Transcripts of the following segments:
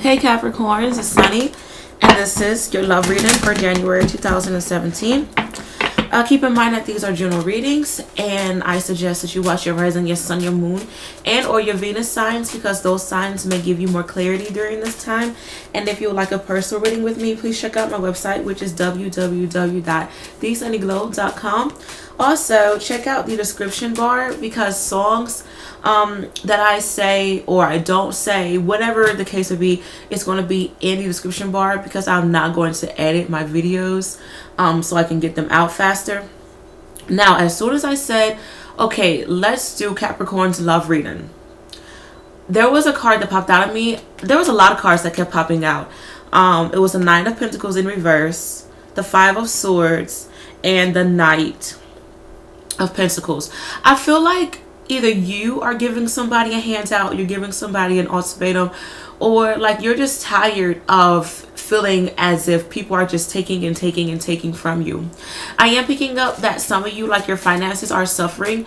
Hey Capricorns, it's Sunny, and this is your love reading for January 2017. Keep in mind that these are general readings, and I suggest that you watch your rising, your sun, your moon, and or your Venus signs, because those signs may give you more clarity during this time. And if you would like a personal reading with me, please check out my website, which is www.thesunnyglow.com. Also, check out the description bar, because songs that I say or I don't say, whatever the case would be, it's going to be in the description bar, because I'm not going to edit my videos so I can get them out faster. Now, as soon as I said, okay, let's do Capricorn's love reading, there was a card that popped out at me. There was a lot of cards that kept popping out. It was the Nine of Pentacles in reverse, the Five of Swords, and the Knight of Pentacles. I feel like either you are giving somebody a handout, you're giving somebody an ultimatum, or like you're just tired of feeling as if people are just taking and taking and taking from you. I am picking up that some of you, like, your finances are suffering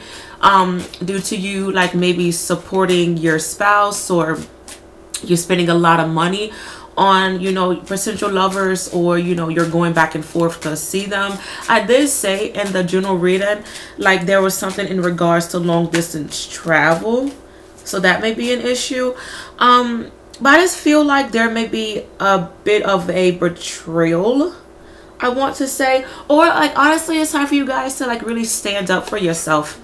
due to you, like, maybe supporting your spouse, or you're spending a lot of money on, you know, potential lovers, or, you know, you're going back and forth to see them. I did say in the general reading, like, there was something in regards to long distance travel, so that may be an issue. But I just feel like there may be a bit of a betrayal, I want to say, or, like, honestly, it's time for you guys to, like, really stand up for yourself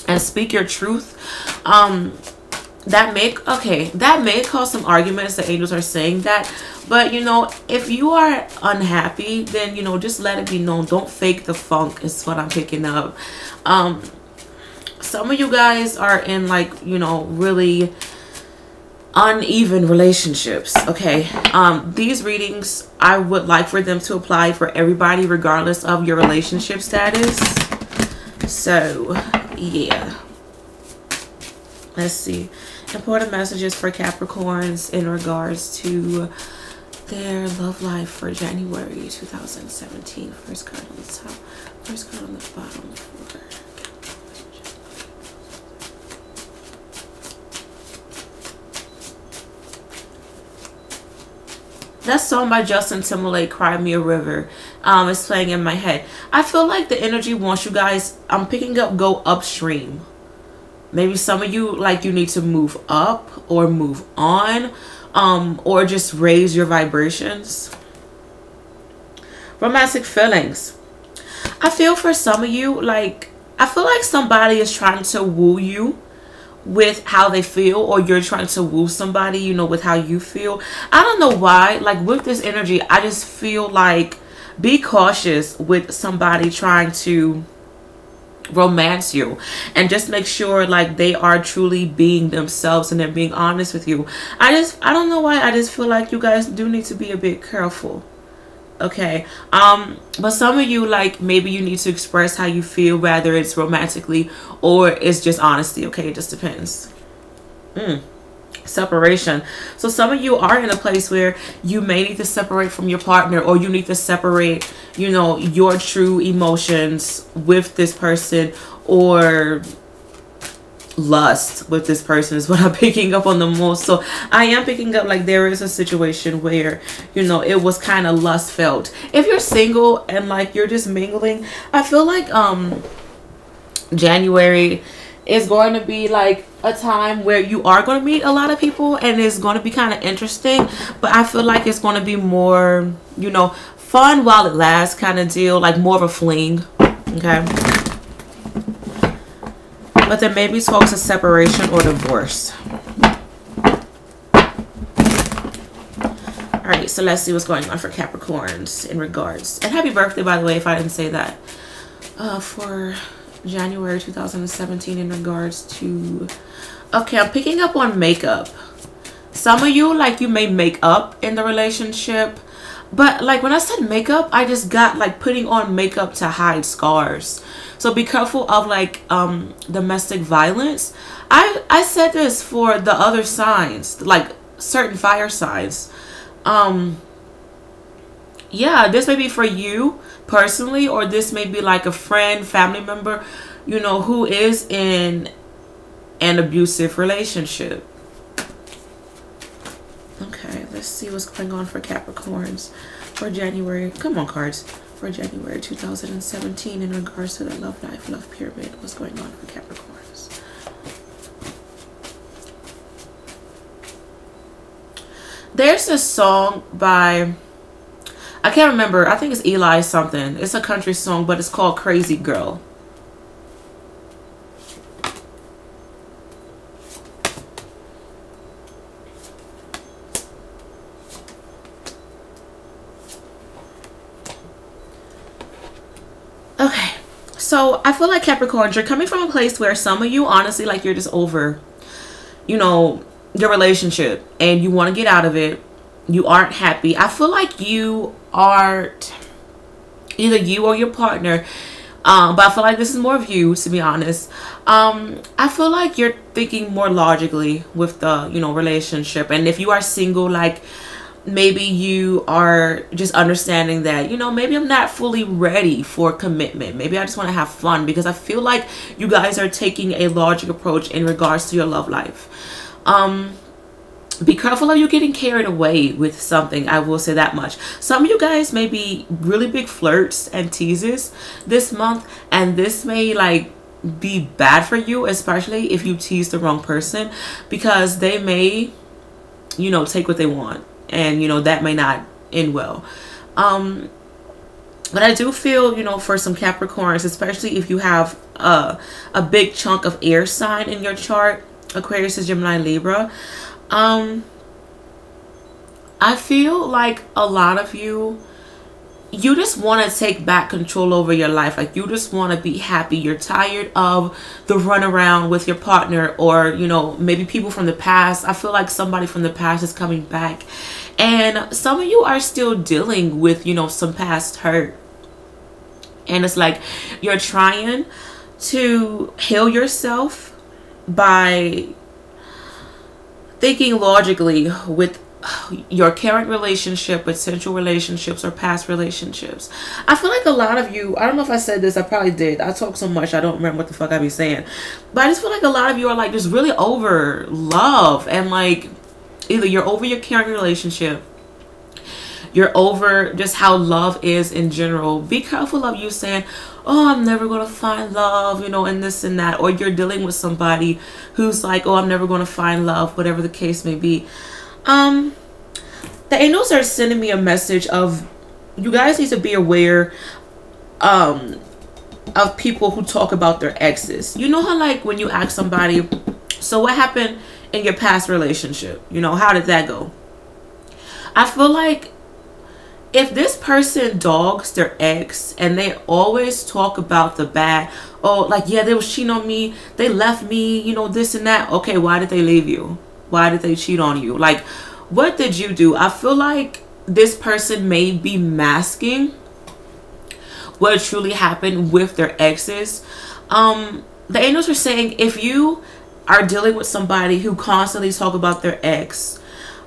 and speak your truth. That may cause some arguments. The angels are saying that, but, you know, if you are unhappy, then, you know, just let it be known. Don't fake the funk is what I'm picking up. Some of you guys are in, like, you know, really uneven relationships. Okay, these readings, I would like for them to apply for everybody regardless of your relationship status. So yeah, let's see. Important messages for Capricorns in regards to their love life for January 2017. First card on the top, first card on the bottom. That song by Justin Timberlake, Cry Me a River, is playing in my head. I feel like the energy wants you guys, I'm picking up, go upstream. Maybe some of you, like, you need to move up or move on, or just raise your vibrations. Romantic feelings. I feel for some of you, like, I feel like somebody is trying to woo you with how they feel, or you're trying to woo somebody, you know, with how you feel. I don't know why, like, with this energy, I just feel like be cautious with somebody trying to romance you, and just make sure, like, they are truly being themselves and they're being honest with you. I don't know why, I just feel like you guys do need to be a bit careful. Okay, but some of you, like, maybe you need to express how you feel, whether it's romantically or it's just honesty. Okay, it just depends. Separation. So some of you are in a place where you may need to separate from your partner, or you need to separate, you know, your true emotions with this person, or lust with this person is what I'm picking up on the most. So I am picking up, like, there is a situation where, you know, it was kind of lust felt. If you're single and, like, you're just mingling, I feel like January is going to be, like, a time where you are going to meet a lot of people, and it's going to be kind of interesting, but I feel like it's going to be more, you know, fun while it lasts kind of deal, like more of a fling. Okay, but there may be talks of separation or divorce. All right, so let's see what's going on for Capricorns in regards, and happy birthday, by the way, if I didn't say that, for January 2017 in regards to, okay, I'm picking up on makeup. Some of you, like, you may make up in the relationship, but, like, when I said makeup, I just got, like, putting on makeup to hide scars. So be careful of, like, domestic violence. I said this for the other signs, like certain fire signs. Yeah, this may be for you personally, or this may be like a friend, family member, you know, who is in an abusive relationship. Okay, Let's see what's going on for Capricorns for January. Come on, cards. For January 2017 in regards to the love life, love pyramid. What's going on for Capricorns? There's a song by, I can't remember. I think it's Eli something. It's a country song, but it's called Crazy Girl. Okay, so I feel like Capricorns, you're coming from a place where some of you, honestly, like you're just over, you know, your relationship and you want to get out of it. You aren't happy. I feel like you aren't, either you or your partner, but I feel like this is more of you, to be honest. I feel like you're thinking more logically with the, you know, relationship. And if you are single, like, maybe you are just understanding that, you know, maybe I'm not fully ready for commitment. Maybe I just want to have fun, because I feel like you guys are taking a logic approach in regards to your love life. Be careful of you getting carried away with something. I will say that much. Some of you guys may be really big flirts and teases this month, and this may like be bad for you, especially if you tease the wrong person, because they may, you know, take what they want. And, you know, that may not end well. But I do feel, you know, for some Capricorns, especially if you have a big chunk of air sign in your chart, Aquarius, Gemini, Libra. I feel like a lot of you just want to take back control over your life. Like, you just want to be happy. You're tired of the runaround with your partner, or, you know, maybe people from the past. I feel like somebody from the past is coming back. And some of you are still dealing with, you know, some past hurt. And it's like you're trying to heal yourself by thinking logically with your current relationship, potential relationships, or past relationships. I feel like a lot of you, I don't know if I said this, I probably did. I talk so much, I don't remember what the fuck I be saying. But I just feel like a lot of you are like just really over love, and like either you're over your current relationship, you're over just how love is in general. Be careful of you saying, oh, I'm never going to find love, you know, and this and that. Or you're dealing with somebody who's like, oh, I'm never going to find love, whatever the case may be. The angels are sending me a message of, you guys need to be aware of people who talk about their exes. You know how, like, when you ask somebody, so what happened in your past relationship? You know, how did that go? I feel like if this person dogs their ex and they always talk about the bad, oh, like, yeah, they was cheating on me, they left me, you know, this and that. Okay, why did they leave you? Why did they cheat on you? Like, what did you do? I feel like this person may be masking what truly happened with their exes. The angels are saying, if you are dealing with somebody who constantly talk about their ex,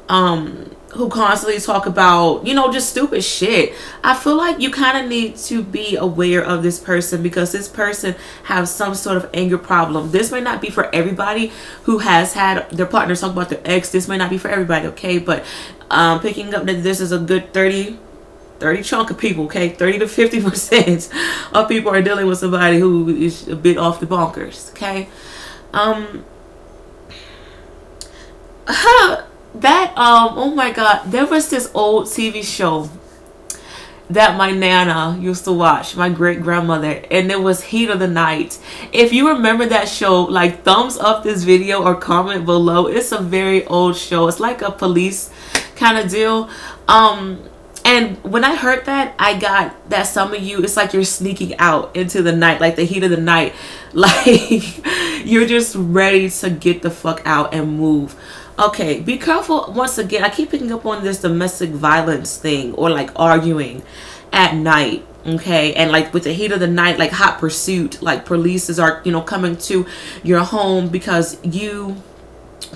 who constantly talk about, you know, just stupid shit, I feel like you kind of need to be aware of this person, because this person has some sort of anger problem. This may not be for everybody who has had their partner talk about their ex. This may not be for everybody, okay? But picking up that this is a good 30 chunk of people, okay? 30 to 50% of people are dealing with somebody who is a bit off the bonkers, okay? Oh my god, there was this old TV show that my nana used to watch, my great grandmother, and it was Heat of the Night. If you remember that show, like, thumbs up this video or comment below. It's a very old show. It's like a police kind of deal. And when I heard that, I got that some of you, it's like you're sneaking out into the night, like the heat of the night, like you're just ready to get the fuck out and move. Okay, be careful. Once again, I keep picking up on this domestic violence thing, or like arguing at night, okay? And like with the heat of the night, like hot pursuit, like police are, you know, coming to your home because you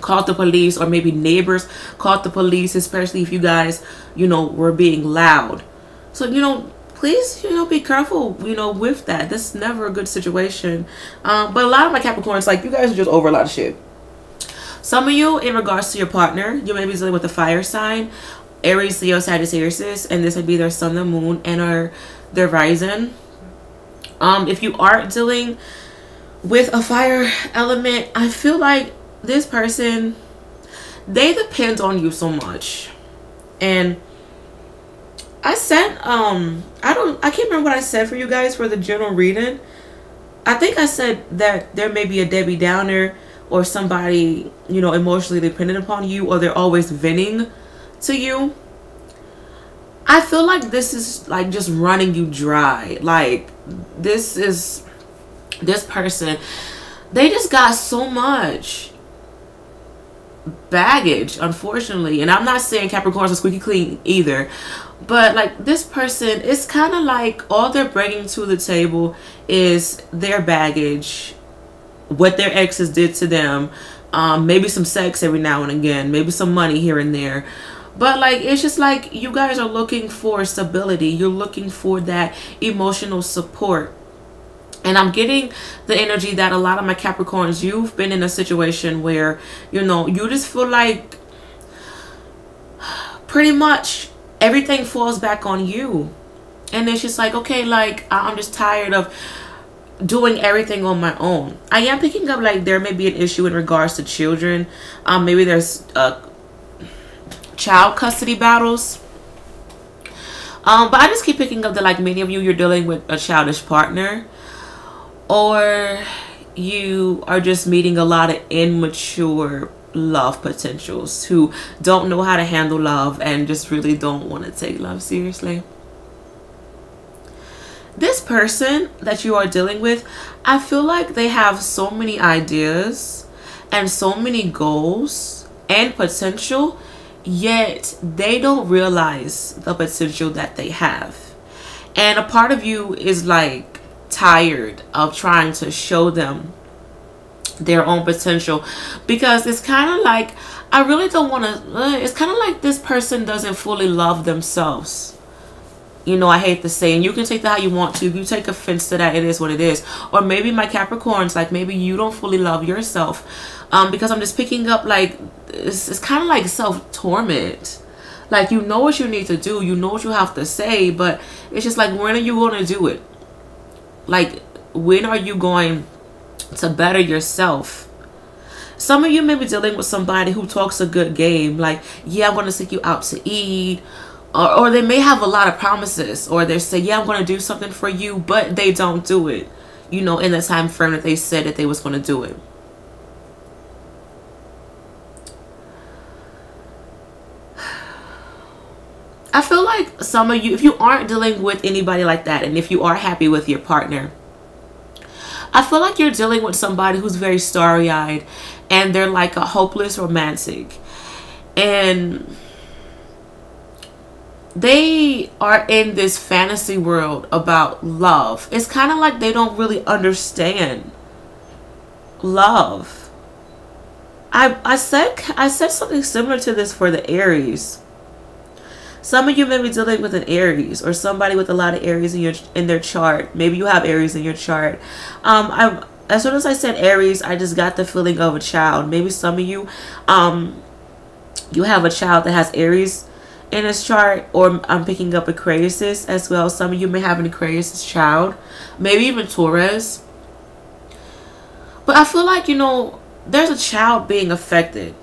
called the police, or maybe neighbors called the police, especially if you guys, you know, were being loud. So, you know, please, you know, be careful, you know, with that. This is never a good situation. But a lot of my Capricorns, like, you guys are just over a lot of shit. Some of you, in regards to your partner, you may be dealing with a fire sign, Aries, Leo, Sagittarius, and this would be their sun, the moon, and or their rising. If you are dealing with a fire element, I feel like this person, they depend on you so much. And I said, I can't remember what I said for you guys for the general reading. I think I said that there may be a Debbie Downer or somebody, you know, emotionally dependent upon you, or they're always venting to you. I feel like this is like just running you dry. Like this person, they just got so much baggage, unfortunately. And I'm not saying Capricorns are squeaky clean either, but like this person, it's kind of like all they're bringing to the table is their baggage, what their exes did to them, maybe some sex every now and again, maybe some money here and there. But like, it's just like you guys are looking for stability. You're looking for that emotional support. And I'm getting the energy that a lot of my Capricorns, you've been in a situation where, you know, you just feel like pretty much everything falls back on you. And it's just like, okay, like I'm just tired of doing everything on my own. I am picking up like there may be an issue in regards to children. Maybe there's child custody battles. But I just keep picking up that like many of you, you're dealing with a childish partner, or you are just meeting a lot of immature love potentials who don't know how to handle love and just really don't want to take love seriously. This person that you are dealing with, I feel like they have so many ideas and so many goals and potential, yet they don't realize the potential that they have. And a part of you is like tired of trying to show them their own potential, because it's kind of like, I really don't want to, it's kind of like this person doesn't fully love themselves. You know, I hate to say, and you can take that how you want to. If you take offense to that, it is what it is. Or maybe my Capricorns, like maybe you don't fully love yourself, because I'm just picking up like it's kind of like self-torment. Like, you know what you need to do, you know what you have to say, but it's just like, when are you going to do it? Like, when are you going to better yourself? Some of you may be dealing with somebody who talks a good game, like, yeah, I'm going to take you out to eat, or they may have a lot of promises, or they say, yeah, I'm going to do something for you, but they don't do it, you know, in the time frame that they said that they was going to do it. I feel like some of you, if you aren't dealing with anybody like that, and if you are happy with your partner, I feel like you're dealing with somebody who's very starry-eyed, and they're like a hopeless romantic, and they are in this fantasy world about love. It's kind of like they don't really understand love. I said something similar to this for the Aries. Some of you may be dealing with an Aries, or somebody with a lot of Aries in their chart. Maybe you have Aries in your chart. As soon as I said Aries, I just got the feeling of a child. Maybe some of you, you have a child that has Aries in his chart, or I'm picking up Aquarius as well. Some of you may have an Aquarius child, maybe even Taurus. But I feel like, you know, there's a child being affected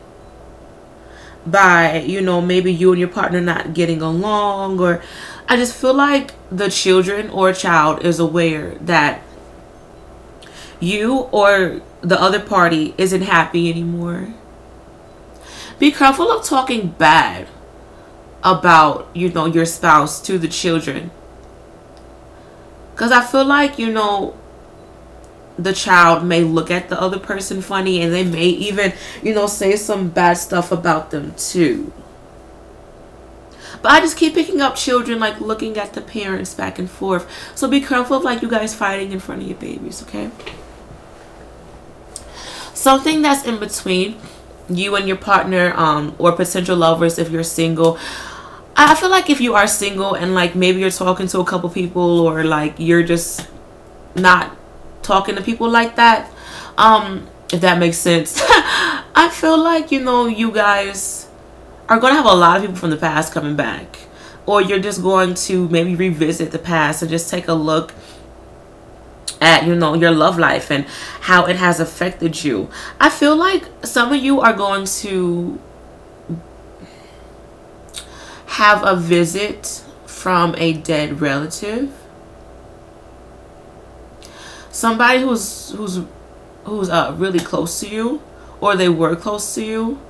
by, you know, maybe you and your partner not getting along, or I just feel like the children or a child is aware that you or the other party isn't happy anymore. Be careful of talking bad about, you know, your spouse to the children, because I feel like, you know, the child may look at the other person funny, and they may even, you know, say some bad stuff about them too. But I just keep picking up children like looking at the parents back and forth. So be careful of like you guys fighting in front of your babies, okay? Something that's in between you and your partner, or potential lovers if you're single. I feel like if you are single and like maybe you're talking to a couple people, or like you're just not talking to people like that, if that makes sense. I feel like, you know, you guys are going to have a lot of people from the past coming back. Or you're just going to maybe revisit the past and just take a look at, you know, your love life and how it has affected you. I feel like some of you are going to have a visit from a dead relative. Somebody who's really close to you, or they were close to you.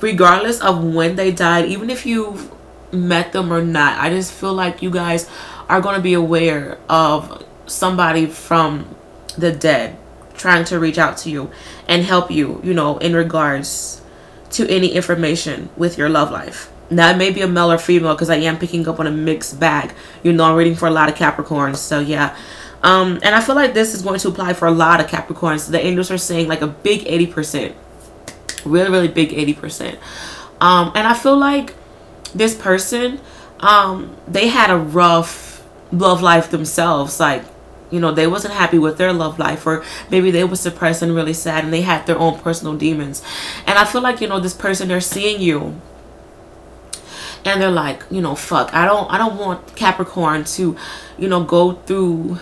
Regardless of when they died, even if you've met them or not, I just feel like you guys are going to be aware of somebody from the dead trying to reach out to you and help you, you know, in regards to any information with your love life. Now, it may be a male or female, because I am picking up on a mixed bag. You know, I'm reading for a lot of Capricorns, so yeah. And I feel like this is going to apply for a lot of Capricorns. The angels are saying like a big 80%. Really, really big 80%. And I feel like this person, they had a rough love life themselves. Like, you know, they wasn't happy with their love life, or maybe they were suppressed and really sad, and they had their own personal demons. And I feel like, you know, this person, they're seeing you and they're like, you know, fuck, I don't want Capricorn to, you know, go through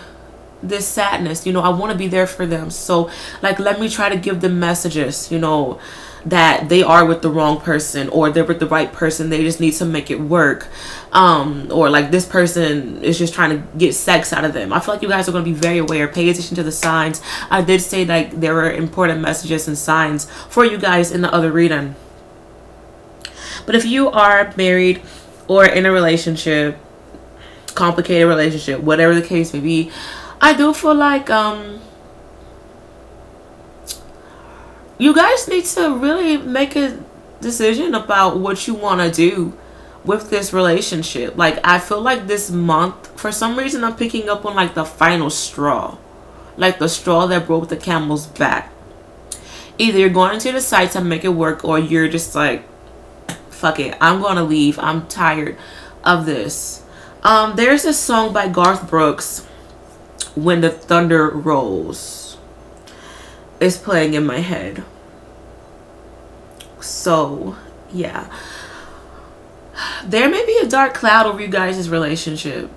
this sadness. You know, I want to be there for them. So like, let me try to give them messages, you know, that they are with the wrong person, or they're with the right person, they just need to make it work. Or like, this person is just trying to get sex out of them. I feel like you guys are going to be very aware. Pay attention to the signs. I did say like there were important messages and signs for you guys in the other reading. But if you are married or in a relationship, complicated relationship, whatever the case may be, I do feel like you guys need to really make a decision about what you want to do with this relationship. Like, I feel like this month, for some reason, I'm picking up on like the final straw. Like the straw that broke the camel's back. Either you're going to decide to make it work, or you're just like, fuck it, I'm going to leave. I'm tired of this. There's a song by Garth Brooks, When the Thunder Rolls. It's playing in my head. So, yeah. There may be a dark cloud over you guys' relationship.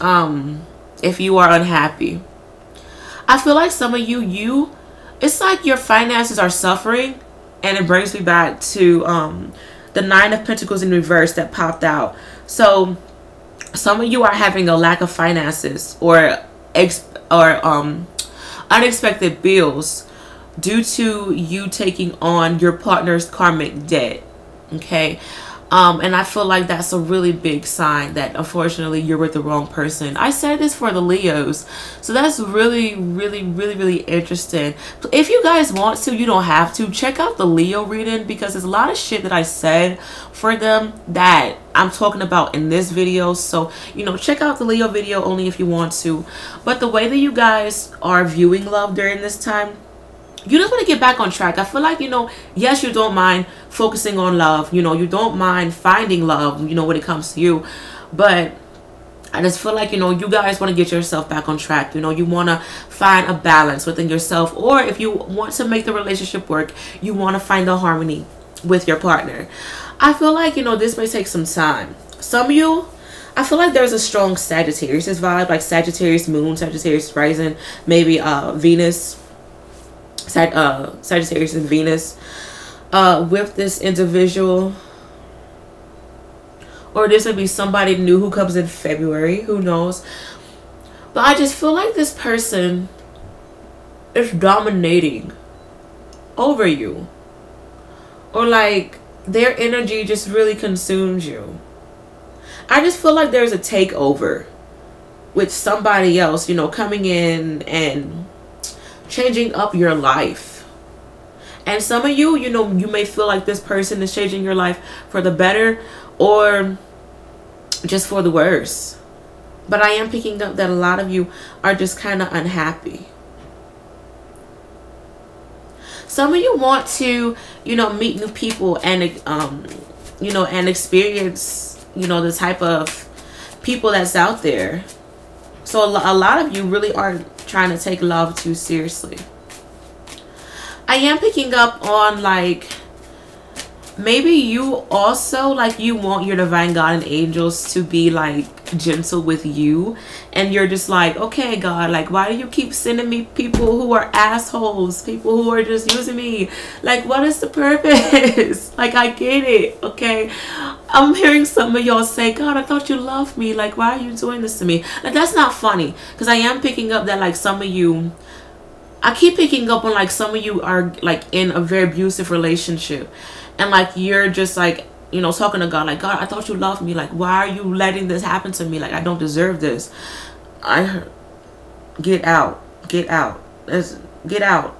If you are unhappy. I feel like some of you, it's like your finances are suffering. And it brings me back to the Nine of Pentacles in reverse that popped out. So, some of you are having a lack of finances, or unexpected bills due to you taking on your partner's karmic debt. Okay. And I feel like that's a really big sign that unfortunately you're with the wrong person. I said this for the Leos, so that's really interesting. If you guys want to, you don't have to, check out the Leo reading, because there's a lot of shit that I said for them that I'm talking about in this video. So, you know, check out the Leo video only if you want to. But the way that you guys are viewing love during this time, you just want to get back on track. I feel like, you know, yes, you don't mind focusing on love. You know, you don't mind finding love, you know, when it comes to you. But I just feel like, you know, you guys want to get yourself back on track. You know, you want to find a balance within yourself. Or if you want to make the relationship work, you want to find a harmony with your partner. I feel like, you know, this may take some time. Some of you, I feel like there's a strong Sagittarius vibe, like Sagittarius moon, Sagittarius rising, maybe Venus. Sagittarius and Venus with this individual, or this would be somebody new who comes in February, who knows. But I just feel like this person is dominating over you, or like their energy just really consumes you. I just feel like there's a takeover with somebody else, you know, coming in and changing up your life. And some of you, you know, you may feel like this person is changing your life for the better or just for the worse. But I am picking up that a lot of you are just kind of unhappy. Some of you want to, you know, meet new people and you know, and experience, you know, the type of people that's out there. So a lot of you really aren't trying to take love too seriously. I am picking up on like maybe you also like you want your divine God and angels to be like gentle with you, and you're just like, okay God, like why do you keep sending me people who are assholes, people who are just using me? Like what is the purpose? Like I get it, okay? I'm hearing some of y'all say, God, I thought you loved me, like why are you doing this to me? Like that's not funny, because I am picking up that like some of you, I keep picking up on like some of you are like in a very abusive relationship, and like you're just like, you know, talking to God like, God, I thought you loved me, like why are you letting this happen to me? Like I don't deserve this. Get out, get out. Get out.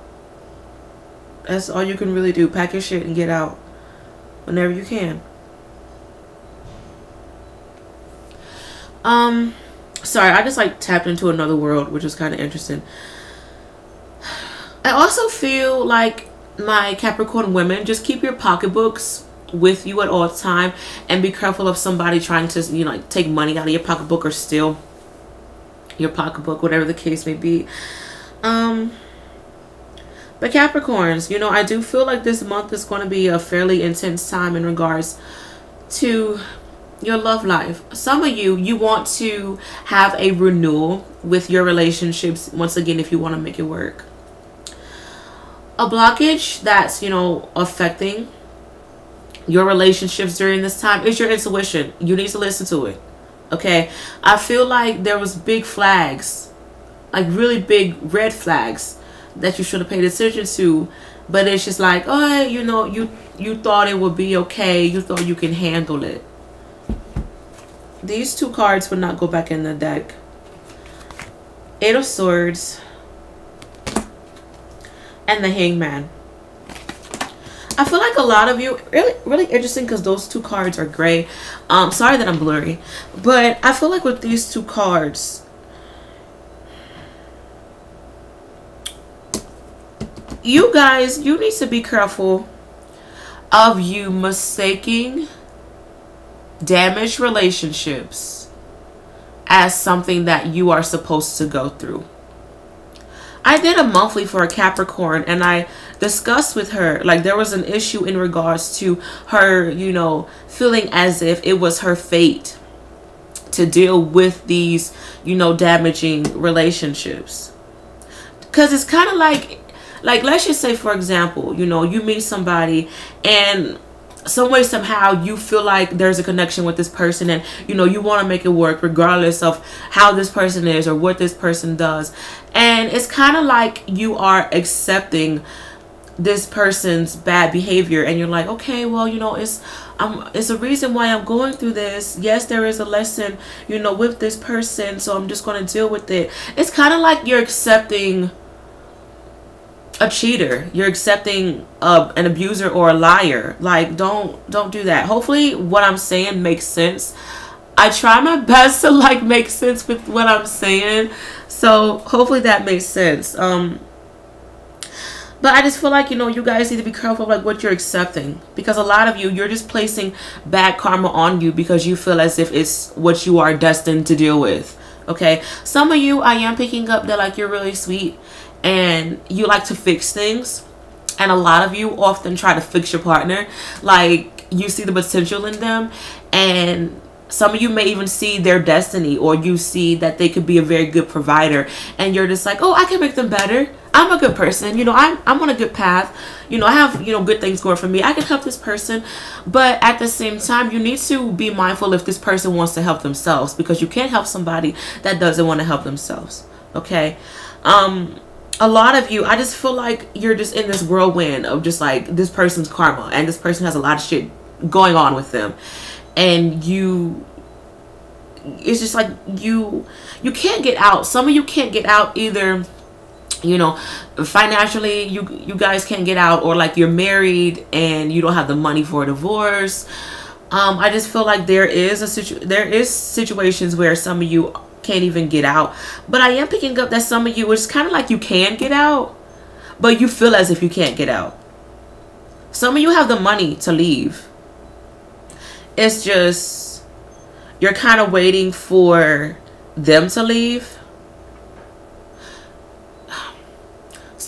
That's all you can really do. Pack your shit and get out whenever you can. Sorry, I just like tapped into another world, which is kind of interesting. I also feel like my Capricorn women, just keep your pocketbooks with you at all time, and be careful of somebody trying to, you know, like take money out of your pocketbook or steal your pocketbook, whatever the case may be. But Capricorns, you know, I do feel like this month is going to be a fairly intense time in regards to your love life. Some of you, you want to have a renewal with your relationships once again if you want to make it work. A blockage that's, you know, affecting your relationships during this time is your intuition. You need to listen to it, okay? I feel like there was big flags, like really big red flags that you should have paid attention to, but it's just like, oh, you know, you thought it would be okay, you thought you can handle it. These two cards would not go back in the deck. Eight of Swords and the Hangman. I feel like a lot of you, really interesting, because those two cards are gray. Sorry that I'm blurry, but I feel like with these two cards, you guys, you need to be careful of you mistaking damaged relationships as something that you are supposed to go through. I did a monthly for a Capricorn, and I discussed with her, like there was an issue in regards to her, you know, feeling as if it was her fate to deal with these, you know, damaging relationships. Because it's kind of like let's just say, for example, you know, you meet somebody and some way, somehow you feel like there's a connection with this person, and you know, you want to make it work regardless of how this person is or what this person does, and it's kind of like you are accepting this person's bad behavior, and you're like, okay, well, you know, it's a reason why I'm going through this. Yes, there is a lesson, you know, with this person, so I'm just going to deal with it. It's kind of like you're accepting a cheater, you're accepting an abuser or a liar. Like don't do that. Hopefully what I'm saying makes sense. I try my best to like make sense with what I'm saying, so hopefully that makes sense. But I just feel like, you know, you guys need to be careful of like what you're accepting, because a lot of you, you're just placing bad karma on you because you feel as if it's what you are destined to deal with. Okay, some of you, I am picking up that like you're really sweet and you like to fix things, and a lot of you often try to fix your partner. Like you see the potential in them, and some of you may even see their destiny, or you see that they could be a very good provider, and you're just like, oh, I can make them better. I'm a good person, you know, I'm on a good path, you know, I have, you know, good things going for me, I can help this person. But at the same time, you need to be mindful if this person wants to help themselves, because you can't help somebody that doesn't want to help themselves. Okay, a lot of you, I just feel like you're just in this whirlwind of just like this person's karma, and this person has a lot of shit going on with them, and it's just like you can't get out. Some of you can't get out either, you know, financially you guys can't get out, or like you're married and you don't have the money for a divorce. I just feel like there is situations where some of you can't even get out, but I am picking up that some of you, it's kind of like you can get out, but you feel as if you can't get out. Some of you have the money to leave, it's just you're kind of waiting for them to leave.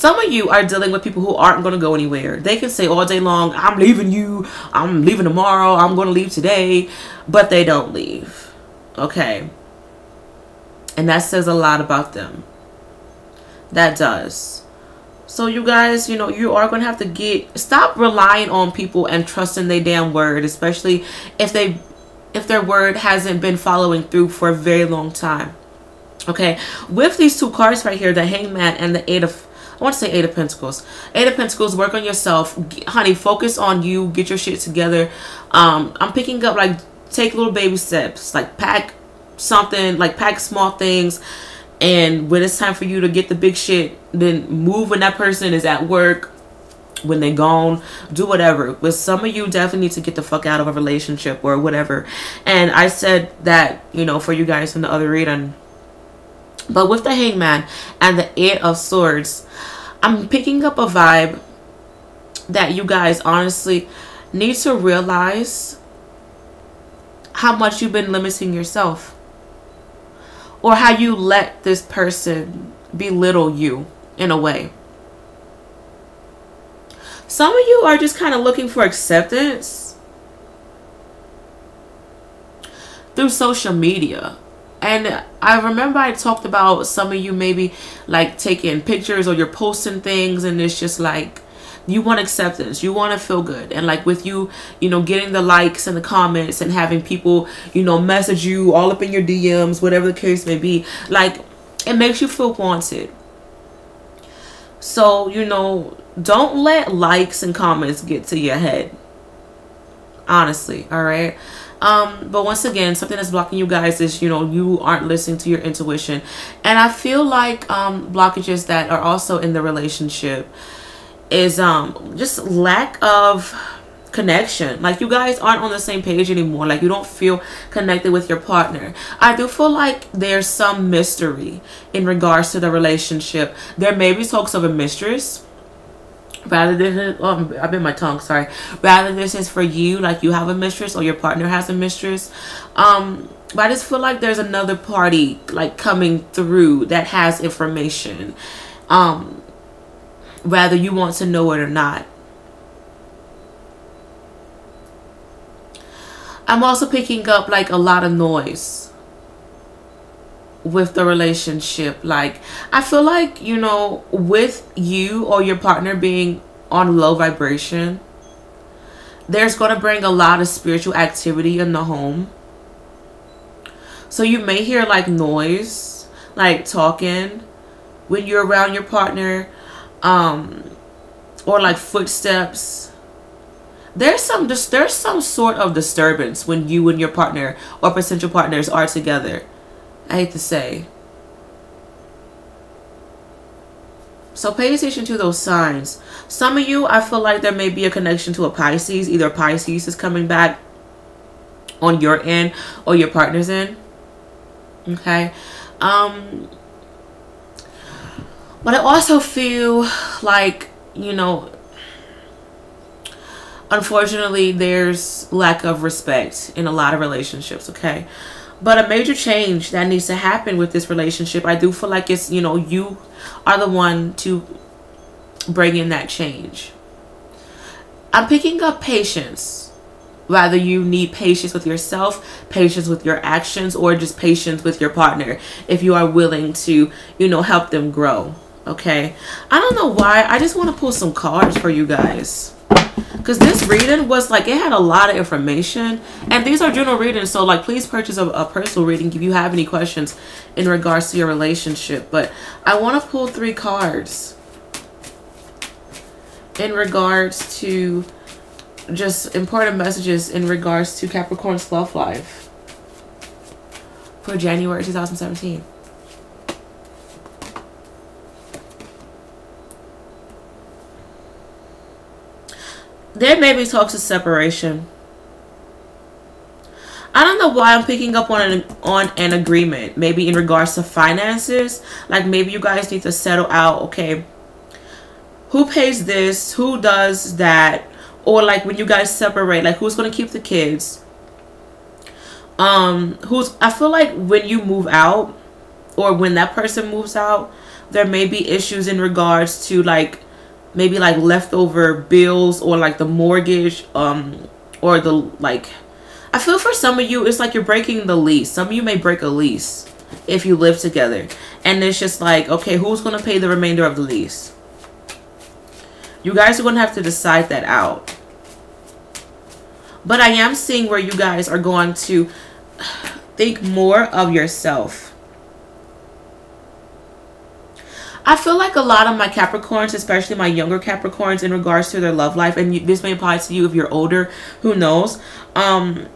Some of you are dealing with people who aren't going to go anywhere. They can say all day long, I'm leaving you, I'm leaving tomorrow, I'm going to leave today, but they don't leave. Okay. And that says a lot about them. That does. So you guys, you know, you are going to have to stop relying on people and trusting their damn word, especially if their word hasn't been following through for a very long time. Okay. With these two cards right here, the Hangman and the I want to say Eight of Pentacles. Eight of Pentacles, work on yourself. Honey, focus on you. Get your shit together. I'm picking up, like, take little baby steps. Like, pack something, like, pack small things. And when it's time for you to get the big shit, then move when that person is at work, when they're gone, do whatever. But some of you definitely need to get the fuck out of a relationship or whatever. And I said that, you know, for you guys in the other reading. But with the Hangman and the Eight of Swords, I'm picking up a vibe that you guys honestly need to realize how much you've been limiting yourself. Or how you let this person belittle you in a way. Some of you are just kind of looking for acceptance through social media. And I remember I talked about some of you maybe like taking pictures or you're posting things and it's just like you want acceptance, you want to feel good. And like with you, you know, getting the likes and the comments and having people, you know, message you all up in your DMs, whatever the case may be, like it makes you feel wanted. So, you know, don't let likes and comments get to your head. Honestly, all right? But once again, something that's blocking you guys is, you know, you aren't listening to your intuition. And I feel like blockages that are also in the relationship is just lack of connection. Like you guys aren't on the same page anymore. Like you don't feel connected with your partner. I do feel like there's some mystery in regards to the relationship. There may be talks of a mistress. Rather than I bit my tongue, sorry. Rather this is for you, like you have a mistress or your partner has a mistress. But I just feel like there's another party like coming through that has information. Whether you want to know it or not. I'm also picking up like a lot of noise with the relationship. Like I feel like, you know, with you or your partner being on low vibration, there's going to bring a lot of spiritual activity in the home. So you may hear like noise, like talking when you're around your partner, or like footsteps. There's some sort of disturbance when you and your partner or potential partners are together. I hate to say. So pay attention to those signs. Some of you, I feel like there may be a connection to a Pisces. Either Pisces is coming back on your end or your partner's end. Okay. But I also feel like, you know, unfortunately, there's lack of respect in a lot of relationships, okay? But a major change that needs to happen with this relationship, I do feel like it's, you know, you are the one to bring in that change. I'm picking up patience. Whether you need patience with yourself, patience with your actions, or just patience with your partner if you are willing to, you know, help them grow. Okay, I don't know why. I just want to pull some cards for you guys because this reading was like it had a lot of information, and these are general readings, so like please purchase a personal reading if you have any questions in regards to your relationship. But I want to pull 3 cards in regards to just important messages in regards to Capricorn's love life for January 2017. There may be talks of separation. I don't know why I'm picking up on an agreement. Maybe in regards to finances. Like maybe you guys need to settle out. Okay, who pays this? Who does that? Or like when you guys separate, like who's going to keep the kids? I feel like when you move out or when that person moves out, there may be issues in regards to like maybe like leftover bills or like the mortgage, or the like, I feel for some of you it's like you're breaking the lease. Some of you may break a lease if you live together, and it's just like, okay, who's going to pay the remainder of the lease? You guys are going to have to decide that out. But I am seeing where you guys are going to think more of yourself. I feel like a lot of my Capricorns, especially my younger Capricorns, in regards to their love life, and this may apply to you if you're older, who knows, but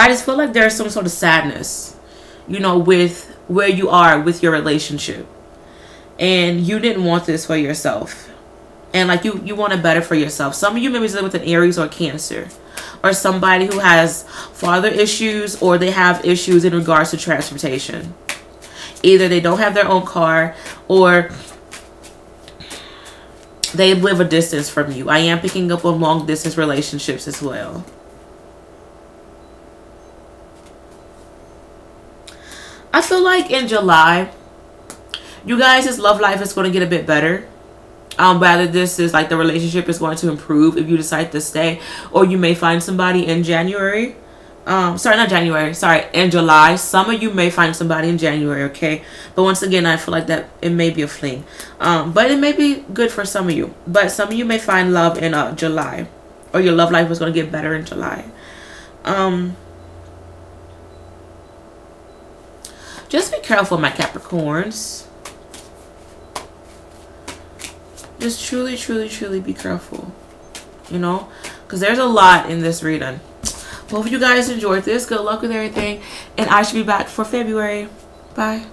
I just feel like there's some sort of sadness, you know, with where you are with your relationship, and you didn't want this for yourself, and like you want it better for yourself. Some of you may be dealing with an Aries or Cancer, or somebody who has father issues, or they have issues in regards to transportation. Either they don't have their own car, or they live a distance from you. I am picking up on long distance relationships as well. I feel like in July, you guys' love life is going to get a bit better. Rather, this is like the relationship is going to improve if you decide to stay, or you may find somebody in January. Sorry, not January. Sorry, in July. Some of you may find somebody in January, okay? But once again, I feel like that it may be a fling. But it may be good for some of you. But some of you may find love in July, or your love life is going to get better in July. Just be careful, my Capricorns. Just truly, truly, truly be careful. You know? Because there's a lot in this reading. Hope you guys enjoyed this. Good luck with everything. And I should be back for February. Bye.